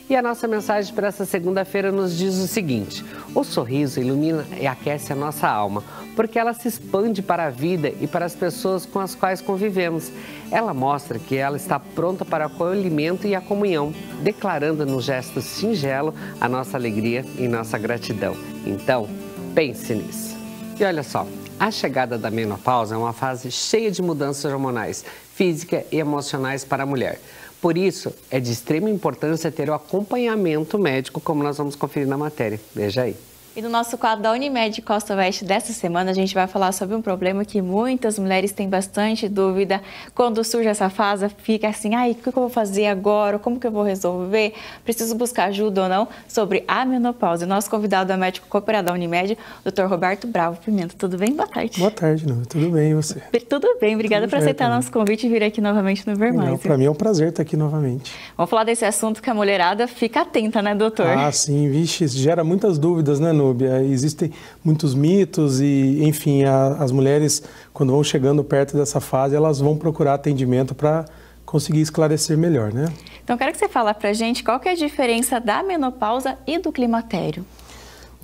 E a nossa mensagem para essa segunda-feira nos diz o seguinte: o sorriso ilumina e aquece a nossa alma, porque ela se expande para a vida e para as pessoas com as quais convivemos. Ela mostra que ela está pronta para o acolhimento e a comunhão, declarando no gesto singelo a nossa alegria e nossa gratidão. Então, pense nisso. E olha só, a chegada da menopausa é uma fase cheia de mudanças hormonais, físicas e emocionais para a mulher. Por isso, é de extrema importância ter o acompanhamento médico, como nós vamos conferir na matéria. Veja aí. E no nosso quadro da Unimed Costa Oeste dessa semana, a gente vai falar sobre um problema que muitas mulheres têm bastante dúvida. Quando surge essa fase, fica assim, ai, o que eu vou fazer agora? Como que eu vou resolver? Preciso buscar ajuda ou não? Sobre a menopausa. E nosso convidado é o médico cooperador da Unimed, Dr. Roberto Bravo Pimenta. Tudo bem? Boa tarde. Boa tarde, Nubia. Tudo bem, e você? Tudo bem, obrigada por aceitar nosso convite e vir aqui novamente no Ver Mais. Para mim é um prazer estar aqui novamente. Vamos falar desse assunto que a mulherada fica atenta, né, doutor? Ah, sim, vixe, gera muitas dúvidas, né, Nubia? Existem muitos mitos e, enfim, as mulheres, quando vão chegando perto dessa fase, elas vão procurar atendimento para conseguir esclarecer melhor, né? Então, quero que você fale pra gente qual que é a diferença da menopausa e do climatério.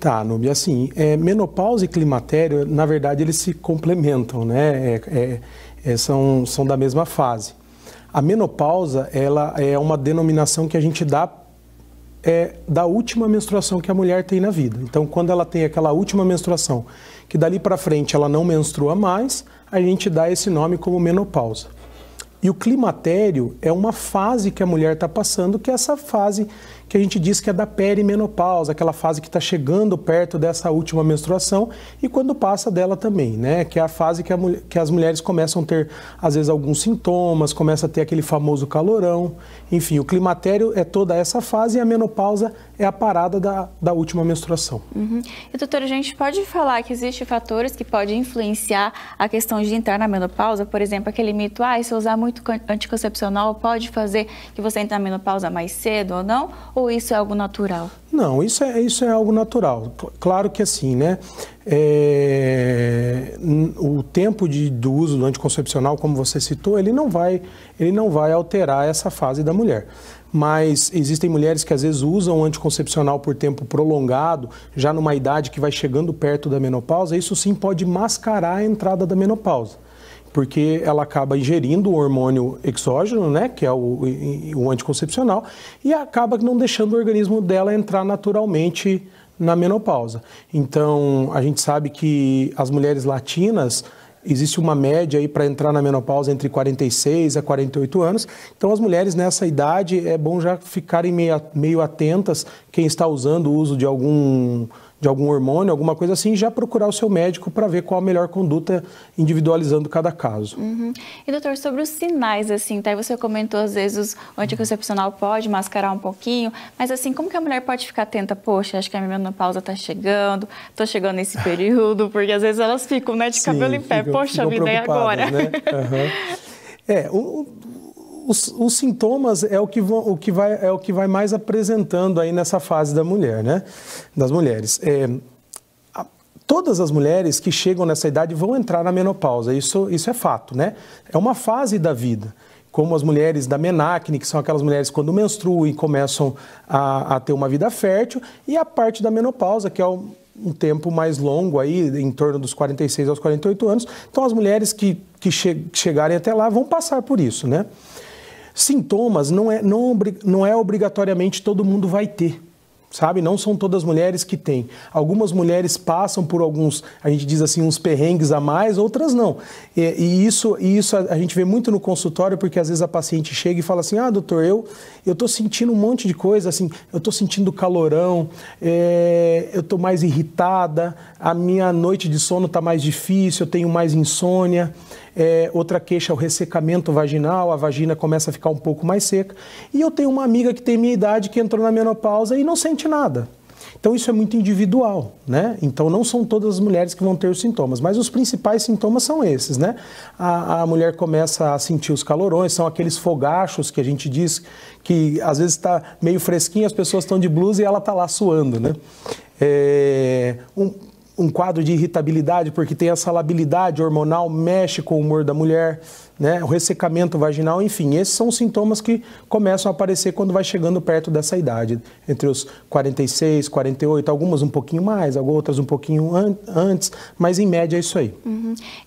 Tá, Nubia, assim, menopausa e climatério, na verdade, eles se complementam, né? São da mesma fase. A menopausa, ela é uma denominação que a gente dá da última menstruação que a mulher tem na vida. Então, quando ela tem aquela última menstruação, que dali para frente ela não menstrua mais, a gente dá esse nome como menopausa. E o climatério é uma fase que a mulher está passando, que é essa fase que a gente diz que é da perimenopausa, aquela fase que está chegando perto dessa última menstruação e quando passa dela também, né? Que é a fase que as mulheres começam a ter, às vezes, alguns sintomas, começa a ter aquele famoso calorão. Enfim, o climatério é toda essa fase e a menopausa é a parada da última menstruação. Uhum. E, doutora, a gente pode falar que existem fatores que podem influenciar a questão de entrar na menopausa? Por exemplo, aquele mito, se eu usar muito anticoncepcional pode fazer que você entre na menopausa mais cedo ou não? Ou isso é algo natural? Não, isso é algo natural. Claro que assim, né? O tempo do uso do anticoncepcional, como você citou, ele não vai alterar essa fase da mulher. Mas existem mulheres que às vezes usam o anticoncepcional por tempo prolongado, já numa idade que vai chegando perto da menopausa, isso sim pode mascarar a entrada da menopausa. Porque ela acaba ingerindo o hormônio exógeno, né, que é o anticoncepcional, e acaba não deixando o organismo dela entrar naturalmente na menopausa. Então, a gente sabe que as mulheres latinas, existe uma média aí para entrar na menopausa entre 46 a 48 anos. Então, as mulheres nessa idade, é bom já ficarem meio atentas, quem está usando o uso de algum hormônio, alguma coisa assim, já procurar o seu médico para ver qual a melhor conduta, individualizando cada caso. Uhum. E, doutor, sobre os sinais, assim, tá? Você comentou, às vezes, o anticoncepcional pode mascarar um pouquinho, mas, assim, como que a mulher pode ficar atenta? Poxa, acho que a minha menopausa está chegando, estou chegando nesse período, porque, às vezes, elas ficam, né, de cabelo em pé. Poxa vida, e agora? Né? Uhum. Os sintomas é o que vai mais apresentando aí nessa fase da mulher, né? Das mulheres. Todas as mulheres que chegam nessa idade vão entrar na menopausa, isso é fato, né? É uma fase da vida, como as mulheres da menacne, que são aquelas mulheres quando menstruam e começam a ter uma vida fértil, e a parte da menopausa, que é um tempo mais longo aí, em torno dos 46 aos 48 anos. Então, as mulheres que chegarem até lá vão passar por isso, né? Sintomas não é obrigatoriamente todo mundo vai ter, sabe? Não são todas as mulheres que têm. Algumas mulheres passam por alguns, a gente diz assim, uns perrengues a mais, outras não. E isso a gente vê muito no consultório, porque às vezes a paciente chega e fala assim, doutor, eu estou sentindo um monte de coisa, assim, eu estou sentindo calorão, eu estou mais irritada, a minha noite de sono está mais difícil, eu tenho mais insônia. Outra queixa é o ressecamento vaginal, a vagina começa a ficar um pouco mais seca. E eu tenho uma amiga que tem minha idade, que entrou na menopausa e não sente nada. Então isso é muito individual, né? Então não são todas as mulheres que vão ter os sintomas, mas os principais sintomas são esses, né? A mulher começa a sentir os calorões, são aqueles fogachos que a gente diz que às vezes está meio fresquinho, as pessoas estão de blusa e ela está lá suando, né? um quadro de irritabilidade, porque tem essa labilidade hormonal, mexe com o humor da mulher, né? O ressecamento vaginal, enfim, esses são os sintomas que começam a aparecer quando vai chegando perto dessa idade, entre os 46, 48, algumas um pouquinho mais, outras um pouquinho antes, mas em média é isso aí.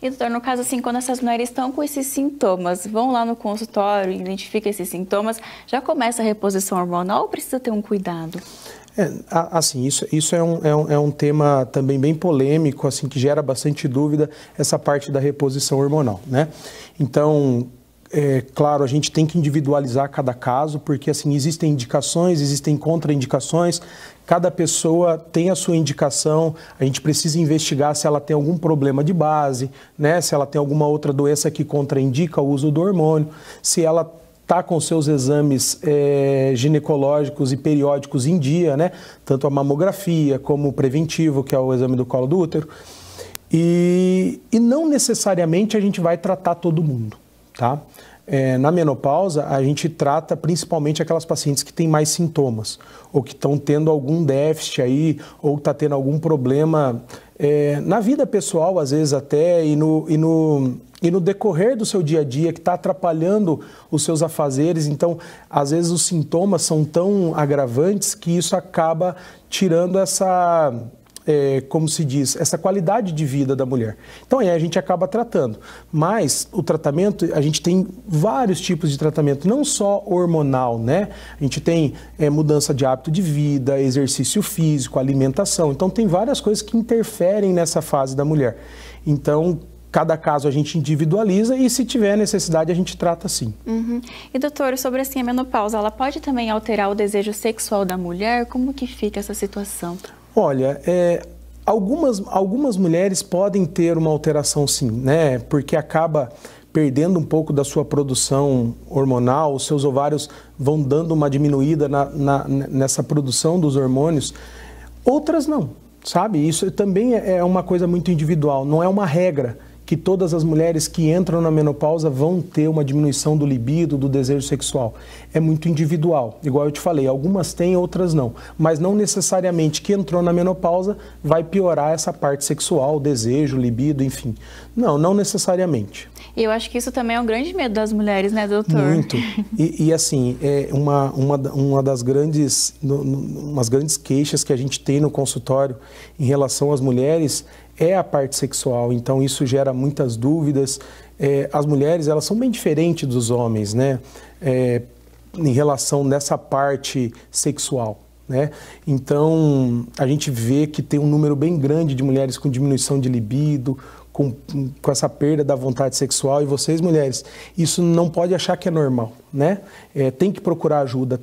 E doutor, no caso assim, quando essas mulheres estão com esses sintomas, vão lá no consultório, identificam esses sintomas, já começa a reposição hormonal ou precisa ter um cuidado? Assim, isso é um tema também bem polêmico, assim, que gera bastante dúvida, essa parte da reposição hormonal, né? Então, claro, a gente tem que individualizar cada caso, porque assim, existem indicações, existem contraindicações, cada pessoa tem a sua indicação, a gente precisa investigar se ela tem algum problema de base, né? Se ela tem alguma outra doença que contraindica o uso do hormônio, se ela está com seus exames ginecológicos e periódicos em dia, né? Tanto a mamografia como o preventivo, que é o exame do colo do útero. E não necessariamente a gente vai tratar todo mundo, tá? Na menopausa, a gente trata principalmente aquelas pacientes que têm mais sintomas, ou que estão tendo algum déficit aí, ou está tendo algum problema na vida pessoal, às vezes até, e no decorrer do seu dia a dia, que está atrapalhando os seus afazeres. Então, às vezes os sintomas são tão agravantes que isso acaba tirando essa, como se diz, essa qualidade de vida da mulher. Então, aí a gente acaba tratando. Mas o tratamento, a gente tem vários tipos de tratamento, não só hormonal, né? A gente tem mudança de hábito de vida, exercício físico, alimentação. Então, tem várias coisas que interferem nessa fase da mulher. Então, cada caso a gente individualiza e, se tiver necessidade, a gente trata sim. E, doutor, sobre assim, a menopausa, ela pode também alterar o desejo sexual da mulher? Como que fica essa situação? Olha, algumas mulheres podem ter uma alteração sim, né? Porque acaba perdendo um pouco da sua produção hormonal, os seus ovários vão dando uma diminuída nessa produção dos hormônios. Outras não, sabe? Isso também é uma coisa muito individual, não é uma regra que todas as mulheres que entram na menopausa vão ter uma diminuição do libido, do desejo sexual. É muito individual. Igual eu te falei, algumas têm, outras não. Mas não necessariamente que entrou na menopausa vai piorar essa parte sexual, desejo, libido, enfim. Não necessariamente. E eu acho que isso também é um grande medo das mulheres, né, doutor? Muito. E assim, uma das grandes queixas que a gente tem no consultório em relação às mulheres é a parte sexual. Então isso gera muitas dúvidas. As mulheres, elas são bem diferentes dos homens, né? Em relação nessa parte sexual, né? Então a gente vê que tem um número bem grande de mulheres com diminuição de libido, com essa perda da vontade sexual. E vocês, mulheres, isso não pode achar que é normal, né? Tem que procurar ajuda,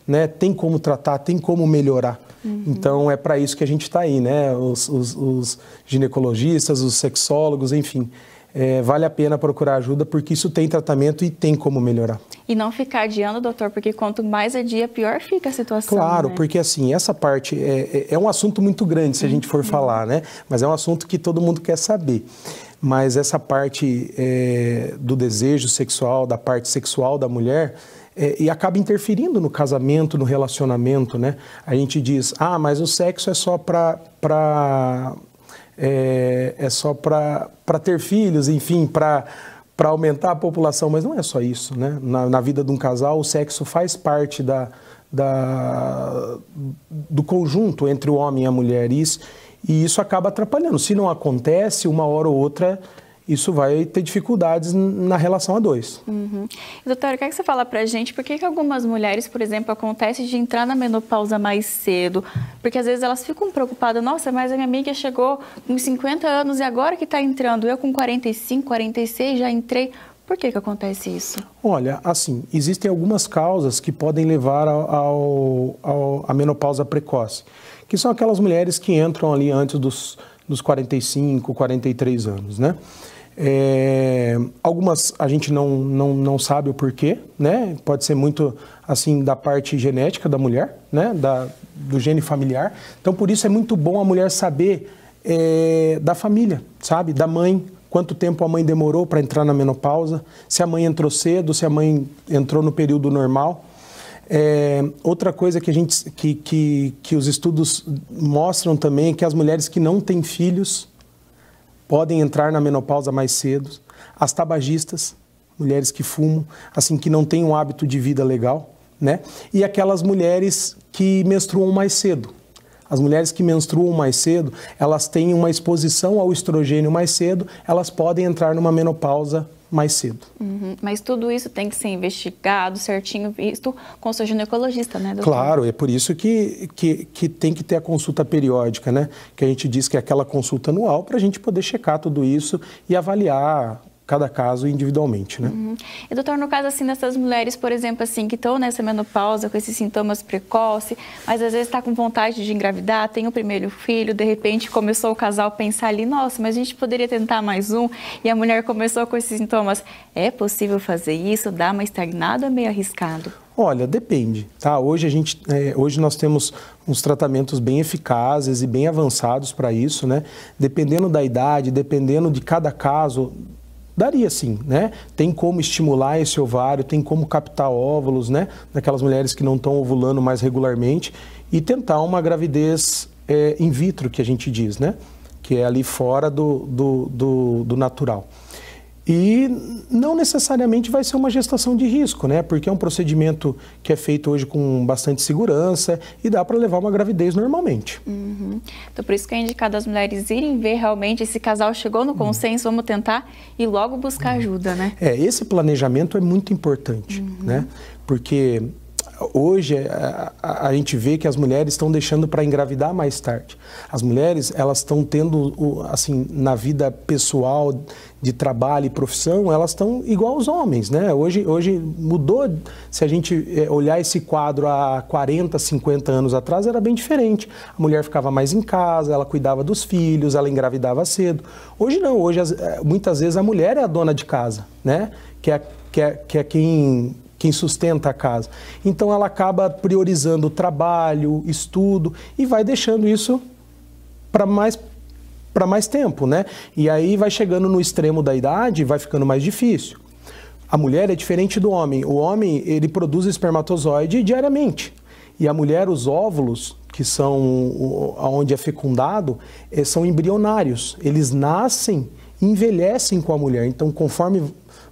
né? Tem como tratar, tem como melhorar. Então é para isso que a gente está aí, né? Os ginecologistas, os sexólogos, enfim. Vale a pena procurar ajuda porque isso tem tratamento e tem como melhorar. E não ficar adiando, doutor, porque quanto mais adia, pior fica a situação. Claro, né? Porque assim, essa parte é um assunto muito grande se a gente for falar, né? Mas é um assunto que todo mundo quer saber. Mas essa parte do desejo sexual, da parte sexual da mulher, e acaba interferindo no casamento, no relacionamento, né? A gente diz, mas o sexo é só para ter filhos, enfim, para aumentar a população, mas não é só isso, né? Na vida de um casal, o sexo faz parte do conjunto entre o homem e a mulher, e isso acaba atrapalhando. Se não acontece, uma hora ou outra, isso vai ter dificuldades na relação a dois. Doutora, quer que você fala pra gente por que algumas mulheres, por exemplo, acontece de entrar na menopausa mais cedo? Porque às vezes elas ficam preocupadas, nossa, mas a minha amiga chegou com 50 anos e agora que está entrando, eu com 45, 46 já entrei. Por que acontece isso? Olha, assim, existem algumas causas que podem levar à menopausa precoce, que são aquelas mulheres que entram ali antes dos 45, 43 anos, né? Algumas a gente não sabe o porquê, né? Pode ser muito assim da parte genética da mulher, né? Do gene familiar. Então por isso é muito bom a mulher saber da família, sabe? Da mãe, quanto tempo a mãe demorou para entrar na menopausa, se a mãe entrou cedo, se a mãe entrou no período normal. Outra coisa que os estudos mostram também é que as mulheres que não têm filhos podem entrar na menopausa mais cedo. As tabagistas, mulheres que fumam, assim, que não têm um hábito de vida legal, né? E aquelas mulheres que menstruam mais cedo. As mulheres que menstruam mais cedo, elas têm uma exposição ao estrogênio mais cedo, elas podem entrar numa menopausa mais cedo. Mas tudo isso tem que ser investigado certinho, visto com o seu ginecologista, né, doutor? Claro, é por isso que tem que ter a consulta periódica, né? Que a gente diz que é aquela consulta anual para a gente poder checar tudo isso e avaliar cada caso individualmente, né? E doutor, no caso assim dessas mulheres, por exemplo, assim, que estão nessa menopausa com esses sintomas precoces, mas às vezes está com vontade de engravidar, tem o primeiro filho, de repente começou o casal a pensar ali, nossa, mas a gente poderia tentar mais um, e a mulher começou com esses sintomas. É possível fazer isso? Dá uma estagnada ou é meio arriscado? Olha, depende, tá? Hoje nós temos uns tratamentos bem eficazes e bem avançados para isso, né? Dependendo da idade, dependendo de cada caso, daria sim, né? Tem como estimular esse ovário, tem como captar óvulos, né? Daquelas mulheres que não estão ovulando mais regularmente e tentar uma gravidez in vitro, que a gente diz, né? Que é ali fora do natural. E não necessariamente vai ser uma gestação de risco, né? Porque é um procedimento que é feito hoje com bastante segurança e dá para levar uma gravidez normalmente. Então, por isso que é indicado as mulheres irem ver realmente esse casal chegou no consenso, vamos tentar e logo buscar ajuda, né? Esse planejamento é muito importante, né? Porque hoje a gente vê que as mulheres estão deixando para engravidar mais tarde. As mulheres, elas estão tendo, assim, na vida pessoal, de trabalho e profissão, elas estão igual aos homens, né? Hoje mudou, se a gente olhar esse quadro há 40, 50 anos atrás, era bem diferente. A mulher ficava mais em casa, ela cuidava dos filhos, ela engravidava cedo. Hoje não, hoje muitas vezes a mulher é a dona de casa, né? Que é quem sustenta a casa. Então ela acaba priorizando o trabalho, estudo e vai deixando isso para mais tempo, né? E aí vai chegando no extremo da idade, vai ficando mais difícil. A mulher é diferente do homem. O homem, ele produz espermatozoide diariamente. E a mulher, os óvulos, que são onde é fecundado, são embrionários. Eles nascem e envelhecem com a mulher. Então, conforme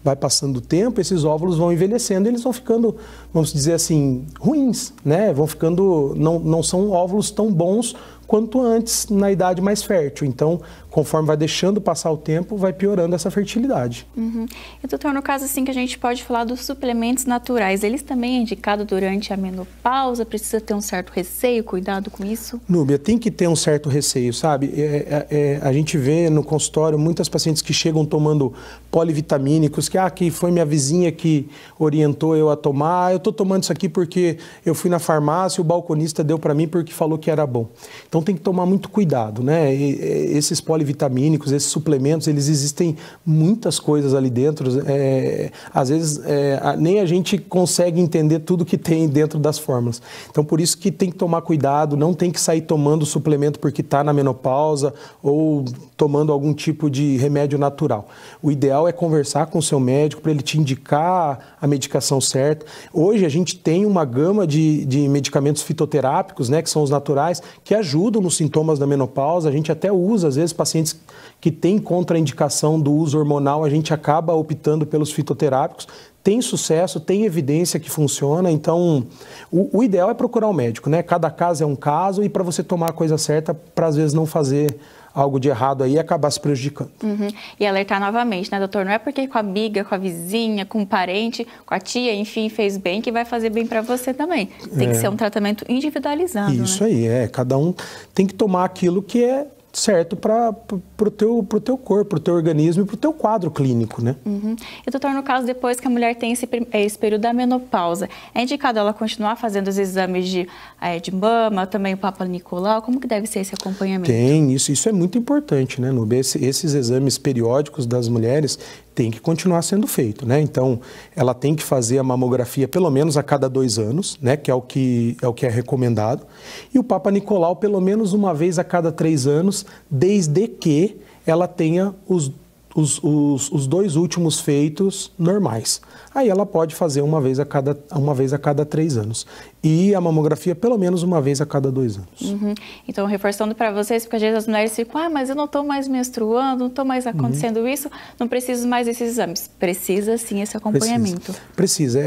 vai passando o tempo, esses óvulos vão envelhecendo, eles vão ficando, vamos dizer assim, ruins, né? Vão ficando, não são óvulos tão bons quanto antes na idade mais fértil. Então, conforme vai deixando passar o tempo, vai piorando essa fertilidade. E doutor, no caso assim que a gente pode falar dos suplementos naturais, eles também é indicado durante a menopausa? Precisa ter um certo receio, cuidado com isso? Núbia, tem que ter um certo receio, sabe? A gente vê no consultório muitas pacientes que chegam tomando polivitamínicos, que foi minha vizinha que orientou eu a tomar, eu estou tomando isso aqui porque eu fui na farmácia, o balconista deu para mim porque falou que era bom. Então tem que tomar muito cuidado, né? Esses polivitamínicos, esses suplementos, eles existem muitas coisas ali dentro. Às vezes nem a gente consegue entender tudo que tem dentro das fórmulas. Então por isso que tem que tomar cuidado, não tem que sair tomando suplemento porque está na menopausa ou tomando algum tipo de remédio natural. O ideal é conversar com o seu médico para ele te indicar a medicação certa. Hoje a gente tem uma gama de medicamentos fitoterápicos, né, que são os naturais, que ajudam nos sintomas da menopausa. A gente até usa, às vezes, pacientes que têm contraindicação do uso hormonal, a gente acaba optando pelos fitoterápicos. Tem sucesso, tem evidência que funciona, então o ideal é procurar um médico, né? Cada caso é um caso e para você tomar a coisa certa, para às vezes não fazer algo de errado aí e acabar se prejudicando. E alertar novamente, né, doutor? Não é porque com a amiga, com a vizinha, com o parente, com a tia, enfim, fez bem, que vai fazer bem para você também. Tem que ser um tratamento individualizado. Isso, né? aí, cada um tem que tomar aquilo que é certo para o teu corpo, para o teu organismo e para o teu quadro clínico, né? E doutor, no caso, depois que a mulher tem esse período da menopausa, é indicado ela continuar fazendo os exames de mama, também o Papa Nicolau? Como que deve ser esse acompanhamento? Tem, isso é muito importante, né, Nubia? Esses exames periódicos das mulheres tem que continuar sendo feito, né? Então, ela tem que fazer a mamografia pelo menos a cada 2 anos, né? Que é o que é recomendado. E o Papa Nicolau pelo menos uma vez a cada 3 anos, desde que ela tenha os 2 últimos feitos normais. Aí ela pode fazer uma vez a cada 3 anos. E a mamografia pelo menos uma vez a cada 2 anos. Uhum. Então, reforçando para vocês, porque às vezes as mulheres ficam, mas eu não estou mais menstruando, não estou mais acontecendo isso, não preciso mais desses exames. Precisa sim esse acompanhamento. Precisa.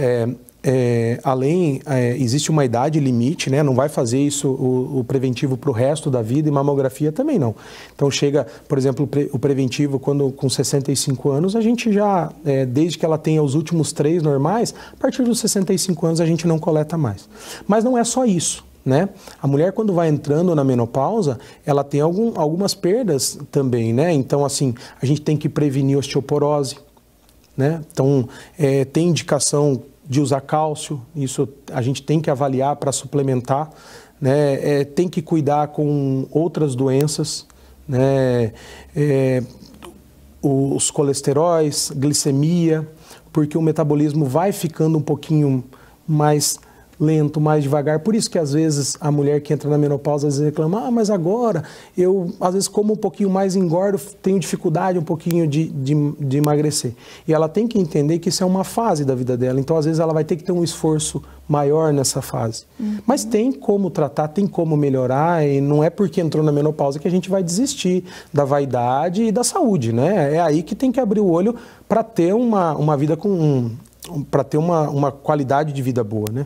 Existe uma idade limite, né? Não vai fazer isso o preventivo para o resto da vida, e mamografia também não. Então chega, por exemplo, o preventivo quando com 65 anos, a gente já, desde que ela tenha os últimos 3 normais, a partir dos 65 anos a gente não coleta mais. Mas não é só isso, né? A mulher, quando vai entrando na menopausa, ela tem algumas perdas também, né? Então, assim, a gente tem que prevenir osteoporose, né? Então, tem indicação de usar cálcio, isso a gente tem que avaliar para suplementar, né? Tem que cuidar com outras doenças, né? Os colesteróis, glicemia, porque o metabolismo vai ficando um pouquinho mais lento, mais devagar. Por isso que às vezes a mulher que entra na menopausa às vezes reclama, mas agora eu às vezes como um pouquinho mais, engordo, tenho dificuldade um pouquinho de emagrecer. E ela tem que entender que isso é uma fase da vida dela, então às vezes ela vai ter que ter um esforço maior nessa fase. Mas tem como tratar, tem como melhorar, e não é porque entrou na menopausa que a gente vai desistir da vaidade e da saúde, né? É aí que tem que abrir o olho para ter uma vida para ter uma qualidade de vida boa, né?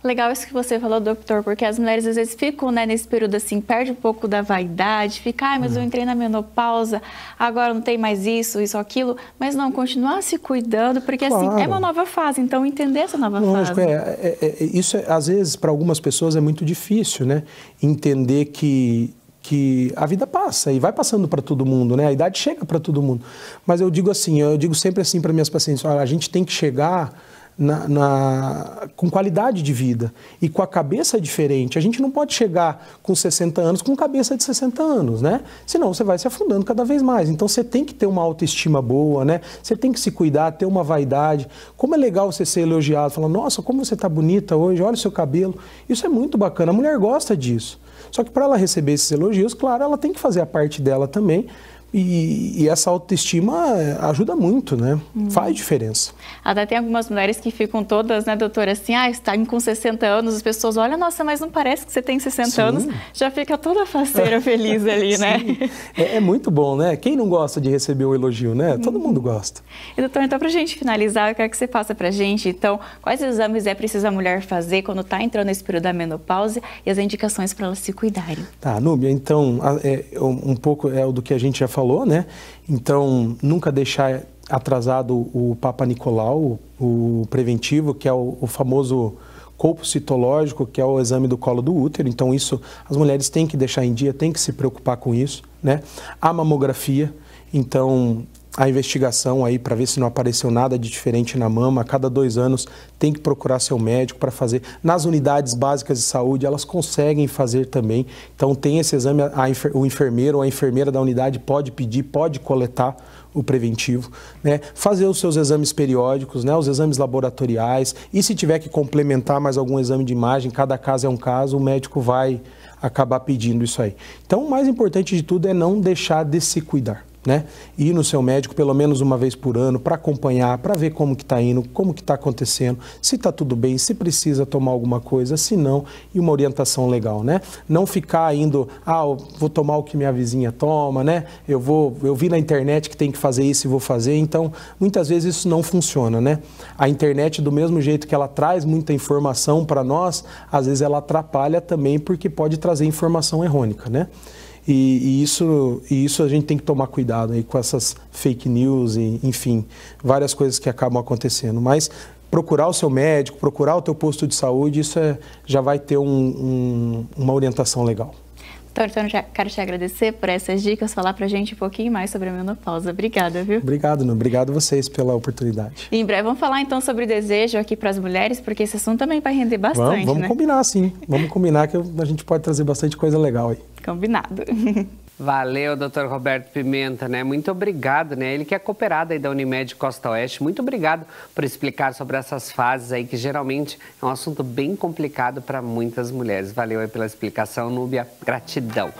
Legal isso que você falou, doutor, porque as mulheres às vezes ficam, né, nesse período assim, perde um pouco da vaidade, fica, mas eu entrei na menopausa, agora não tem mais isso, aquilo, mas não, continuar se cuidando, porque assim, é uma nova fase, então entender essa nova fase. Isso às vezes para algumas pessoas é muito difícil, né? Entender que a vida passa e vai passando para todo mundo, né? A idade chega para todo mundo. Mas eu digo sempre assim para minhas pacientes, olha, a gente tem que chegar com qualidade de vida e com a cabeça diferente. A gente não pode chegar com 60 anos com cabeça de 60 anos, né? Senão você vai se afundando cada vez mais. Então você tem que ter uma autoestima boa, né? Você tem que se cuidar, ter uma vaidade. Como é legal você ser elogiado, falar, nossa, como você está bonita hoje, olha o seu cabelo. Isso é muito bacana, a mulher gosta disso. Só que para ela receber esses elogios, claro, ela tem que fazer a parte dela também. E essa autoestima ajuda muito, né? Faz diferença. Até tem algumas mulheres que ficam todas, né, doutora, assim, está com 60 anos, as pessoas olham, nossa, mas não parece que você tem 60 anos, já fica toda faceira feliz ali, né? É muito bom, né? Quem não gosta de receber o elogio, né? Todo mundo gosta. E doutor, então pra gente finalizar, eu quero que você faça pra gente, então, quais exames precisa a mulher fazer quando está entrando nesse período da menopausa e as indicações para elas se cuidarem? Tá, Núbia, então, um pouco do que a gente já falou, né? Então, nunca deixar atrasado o Papa Nicolau, o preventivo, que é o famoso corpo citológico, que é o exame do colo do útero. Então, isso as mulheres têm que deixar em dia, têm que se preocupar com isso, né? A mamografia, então, a investigação aí para ver se não apareceu nada de diferente na mama. A cada 2 anos tem que procurar seu médico para fazer. Nas unidades básicas de saúde, elas conseguem fazer também. Então tem esse exame, o enfermeiro ou a enfermeira da unidade pode pedir, pode coletar o preventivo, né? Fazer os seus exames periódicos, né? Os exames laboratoriais. E se tiver que complementar mais algum exame de imagem, cada caso é um caso, o médico vai acabar pedindo isso aí. Então o mais importante de tudo é não deixar de se cuidar, né? Ir no seu médico pelo menos uma vez por ano para acompanhar, para ver como que está indo, como que está acontecendo, se está tudo bem, se precisa tomar alguma coisa, se não, e uma orientação legal, né? Não ficar indo, eu vou tomar o que minha vizinha toma, né? Eu vi na internet que tem que fazer isso e vou fazer, então muitas vezes isso não funciona, né? A internet, do mesmo jeito que ela traz muita informação para nós, às vezes ela atrapalha também porque pode trazer informação errônea, né? E isso a gente tem que tomar cuidado aí com essas fake news e, enfim, várias coisas que acabam acontecendo. Mas procurar o seu médico, procurar o teu posto de saúde, isso já vai ter uma orientação legal. Então, já quero te agradecer por essas dicas, falar pra gente um pouquinho mais sobre a menopausa. Obrigada, viu? Obrigado, Nuno. Obrigado a vocês pela oportunidade. E em breve vamos falar então sobre desejo aqui para as mulheres, porque esse assunto também vai render bastante, vamos né? Combinar, sim. Vamos combinar que a gente pode trazer bastante coisa legal aí. Combinado. Valeu, doutor Roberto Pimenta, né? Muito obrigado, né? Ele que é cooperado aí da Unimed Costa Oeste. Muito obrigado por explicar sobre essas fases aí, que geralmente é um assunto bem complicado para muitas mulheres. Valeu aí pela explicação, Núbia. Gratidão.